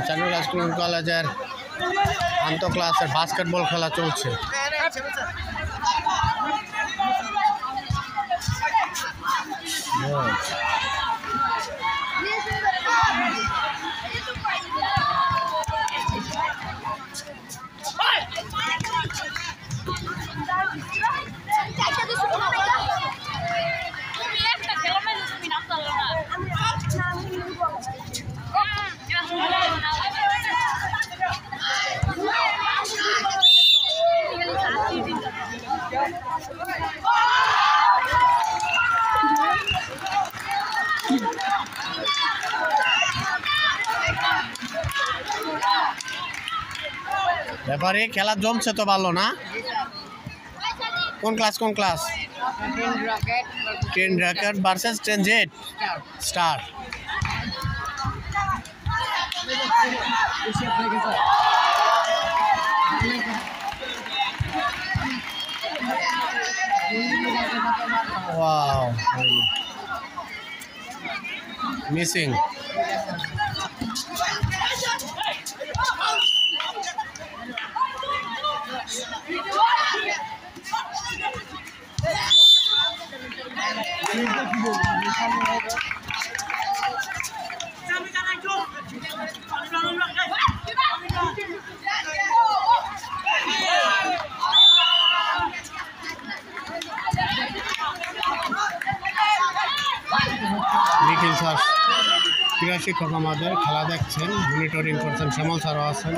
Central school কলেজের আন্তঃ ক্লাসের বাস্কেটবল খেলা চলছে। ব্যাপারে খেলা জমছে তো ভালো না? কোন class 10 rocket versus 10 Z star. Wow, missing. নিখিল স্যার ক্রীড়া শিক্ষক আমাদের খেলা দেখছেন, মনিটরিং করছেন, শ্যামল স্যারও আছেন।